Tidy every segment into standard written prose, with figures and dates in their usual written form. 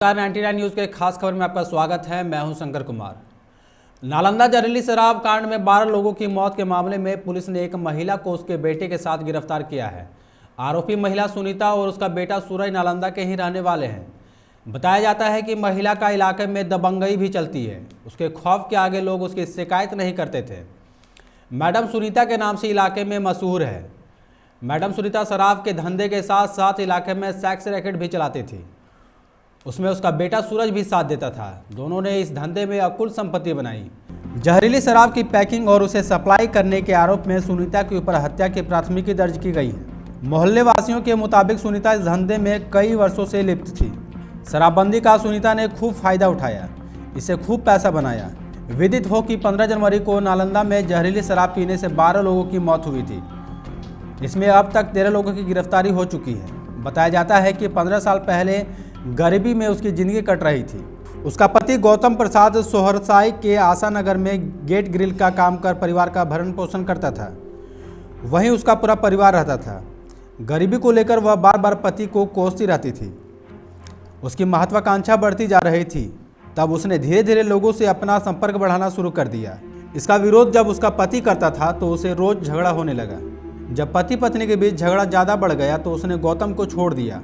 नमस्कार 99 न्यूज़ के खास खबर में आपका स्वागत है। मैं हूं शंकर कुमार। नालंदा जहरीली शराब कांड में 12 लोगों की मौत के मामले में पुलिस ने एक महिला को उसके बेटे के साथ गिरफ्तार किया है। आरोपी महिला सुनीता और उसका बेटा सूरज नालंदा के ही रहने वाले हैं। बताया जाता है कि महिला का इलाके में दबंगई भी चलती है। उसके खौफ के आगे लोग उसकी शिकायत नहीं करते थे। मैडम सुनीता के नाम से इलाके में मशहूर है। मैडम सुनीता शराब के धंधे के साथ साथ इलाके में सेक्स रैकेट भी चलाती थी। उसमें उसका बेटा सूरज भी साथ देता था। दोनों ने इस धंधे में अकुल संपत्ति बनाई। जहरीली शराब की पैकिंग और उसे सप्लाई करने के आरोप में सुनीता के ऊपर हत्या की प्राथमिकी दर्ज की गई है। मोहल्ले वासियों के मुताबिक सुनीता इस धंधे में कई वर्षों से लिप्त थी। शराबबंदी का सुनीता ने खूब फायदा उठाया, इससे खूब पैसा बनाया। विदित हो कि 15 जनवरी को नालंदा में जहरीली शराब पीने से 12 लोगों की मौत हुई थी। इसमें अब तक 13 लोगों की गिरफ्तारी हो चुकी है। बताया जाता है कि 15 साल पहले गरीबी में उसकी ज़िंदगी कट रही थी। उसका पति गौतम प्रसाद सोहरसाई के आशा नगर में गेट ग्रिल का काम कर परिवार का भरण पोषण करता था। वहीं उसका पूरा परिवार रहता था। गरीबी को लेकर वह बार बार पति को कोसती रहती थी। उसकी महत्वाकांक्षा बढ़ती जा रही थी। तब उसने धीरे धीरे लोगों से अपना संपर्क बढ़ाना शुरू कर दिया। इसका विरोध जब उसका पति करता था तो उसे रोज झगड़ा होने लगा। जब पति पत्नी के बीच झगड़ा ज़्यादा बढ़ गया तो उसने गौतम को छोड़ दिया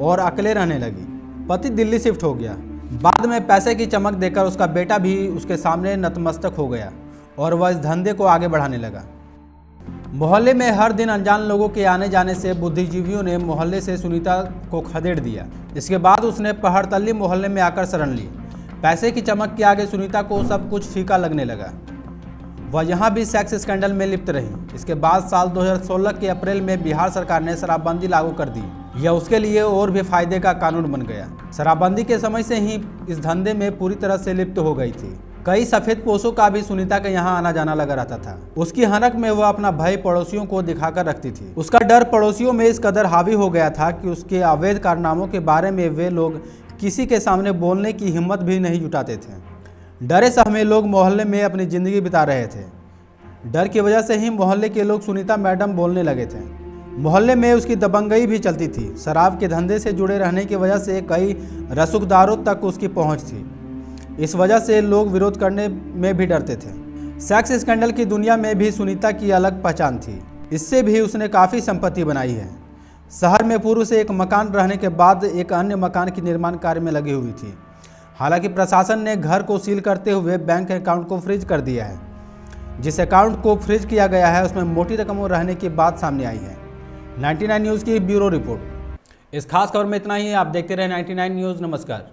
और अकेले रहने लगी। पति दिल्ली शिफ्ट हो गया। बाद में पैसे की चमक देकर उसका बेटा भी उसके सामने नतमस्तक हो गया और वह इस धंधे को आगे बढ़ाने लगा। मोहल्ले में हर दिन अनजान लोगों के आने जाने से बुद्धिजीवियों ने मोहल्ले से सुनीता को खदेड़ दिया। इसके बाद उसने पहाड़तल्ली मोहल्ले में आकर शरण ली। पैसे की चमक के आगे सुनीता को सब कुछ फीका लगने लगा। वह यहाँ भी सेक्स स्कैंडल में लिप्त रही। इसके बाद साल 2016 के अप्रैल में बिहार सरकार ने शराबबंदी लागू कर दी। यह उसके लिए और भी फायदे का कानून बन गया। शराबबंदी के समय से ही इस धंधे में पूरी तरह से लिप्त हो गई थी। कई सफेद पोशों का भी सुनीता के यहाँ आना जाना लगा रहता था। उसकी हनक में वह अपना भय पड़ोसियों को दिखाकर रखती थी। उसका डर पड़ोसियों में इस कदर हावी हो गया था कि उसके अवैध कारनामों के बारे में वे लोग किसी के सामने बोलने की हिम्मत भी नहीं जुटाते थे। डरे सहमे लोग मोहल्ले में अपनी ज़िंदगी बिता रहे थे। डर की वजह से ही मोहल्ले के लोग सुनीता मैडम बोलने लगे थे। मोहल्ले में उसकी दबंगई भी चलती थी। शराब के धंधे से जुड़े रहने की वजह से कई रसूखदारों तक उसकी पहुंच थी। इस वजह से लोग विरोध करने में भी डरते थे। सेक्स स्कैंडल की दुनिया में भी सुनीता की अलग पहचान थी। इससे भी उसने काफ़ी संपत्ति बनाई है। शहर में पूर्व से एक मकान रहने के बाद एक अन्य मकान की निर्माण कार्य में लगी हुई थी। हालांकि प्रशासन ने घर को सील करते हुए बैंक अकाउंट को फ्रीज कर दिया है। जिस अकाउंट को फ्रीज किया गया है उसमें मोटी रकमों रहने की बात सामने आई है। 99 न्यूज़ की ब्यूरो रिपोर्ट। इस खास खबर में इतना ही। आप देखते रहे 99 न्यूज़। नमस्कार।